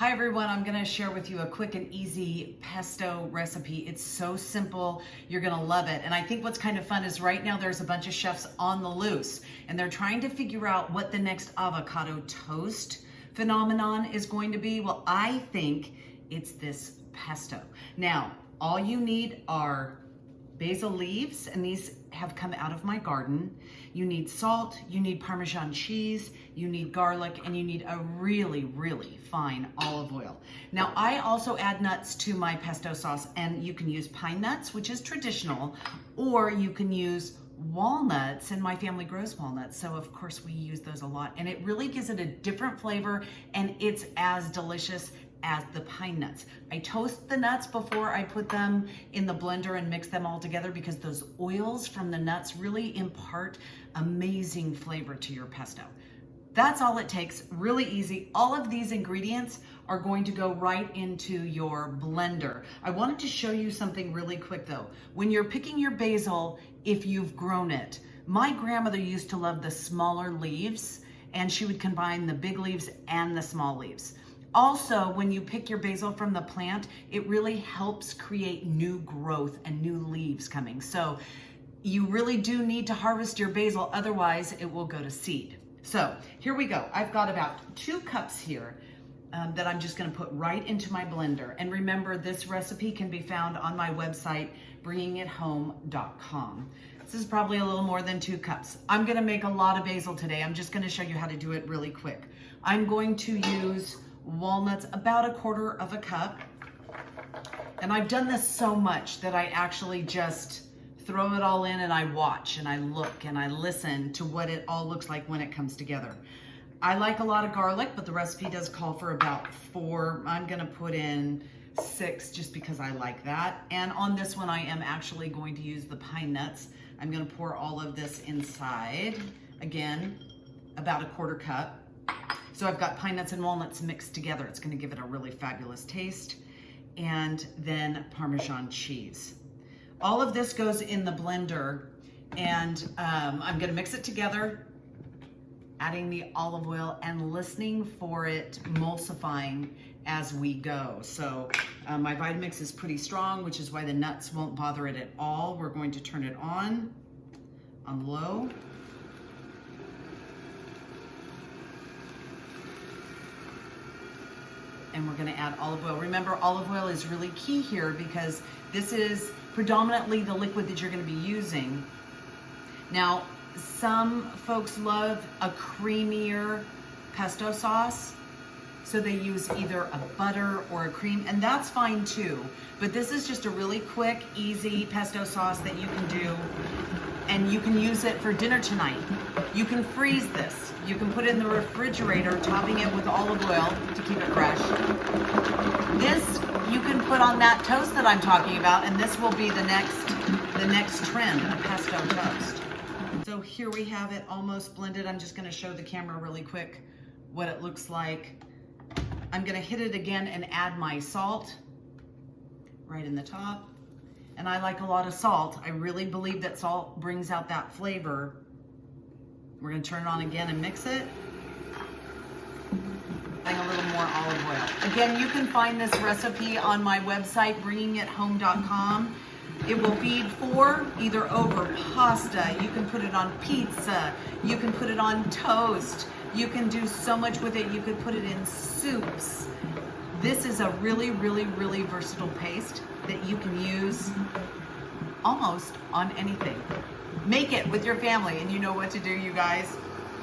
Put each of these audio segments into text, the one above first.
Hi everyone, I'm gonna share with you a quick and easy pesto recipe. It's so simple, you're gonna love it. And I think what's kind of fun is right now there's a bunch of chefs on the loose and they're trying to figure out what the next avocado toast phenomenon is going to be. Well, I think it's this pesto. Now, all you need are basil leaves, and these have come out of my garden. You need salt, you need Parmesan cheese, you need garlic, and you need a really, really fine olive oil. Now, I also add nuts to my pesto sauce, and you can use pine nuts, which is traditional, or you can use walnuts, and my family grows walnuts, so of course we use those a lot, and it really gives it a different flavor, and it's as delicious as the pine nuts. I toast the nuts before I put them in the blender and mix them all together because those oils from the nuts really impart amazing flavor to your pesto. That's all it takes, really easy. All of these ingredients are going to go right into your blender. I wanted to show you something really quick though. When you're picking your basil, if you've grown it, my grandmother used to love the smaller leaves, and she would combine the big leaves and the small leaves. Also, when you pick your basil from the plant, it really helps create new growth and new leaves coming. So you really do need to harvest your basil, otherwise it will go to seed. So here we go. I've got about 2 cups here that I'm just gonna put right into my blender. And remember, this recipe can be found on my website, bringingithome.com. This is probably a little more than 2 cups. I'm gonna make a lot of basil today. I'm just gonna show you how to do it really quick. I'm going to use walnuts, about 1/4 cup. And I've done this so much that I actually just throw it all in and I watch and I look and I listen to what it all looks like when it comes together. I like a lot of garlic, but the recipe does call for about 4. I'm gonna put in 6 just because I like that. And on this one, I am actually going to use the pine nuts. I'm gonna pour all of this inside. Again, about 1/4 cup. So I've got pine nuts and walnuts mixed together. It's gonna give it a really fabulous taste. And then Parmesan cheese. All of this goes in the blender, and I'm gonna mix it together, adding the olive oil and listening for it emulsifying as we go. So my Vitamix is pretty strong, which is why the nuts won't bother it at all. We're going to turn it on low. And we're gonna add olive oil. Remember, olive oil is really key here because this is predominantly the liquid that you're gonna be using. Now, some folks love a creamier pesto sauce, so they use either a butter or a cream, and that's fine too. But this is just a really quick, easy pesto sauce that you can do, and you can use it for dinner tonight. You can freeze this. You can put it in the refrigerator, topping it with olive oil to keep it fresh. This you can put on that toast that I'm talking about, and this will be the next trend, a pesto toast. So here we have it almost blended. I'm just gonna show the camera really quick what it looks like. I'm gonna hit it again and add my salt right in the top. And I like a lot of salt. I really believe that salt brings out that flavor. We're gonna turn it on again and mix it. Adding a little more olive oil. Again, you can find this recipe on my website, bringingithome.com. It will feed 4 either over pasta. You can put it on pizza. You can put it on toast. You can do so much with it. You could put it in soups. This is a really, really, really versatile paste that you can use almost on anything. Make it with your family, and you know what to do, you guys.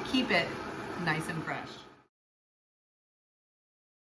Keep it nice and fresh.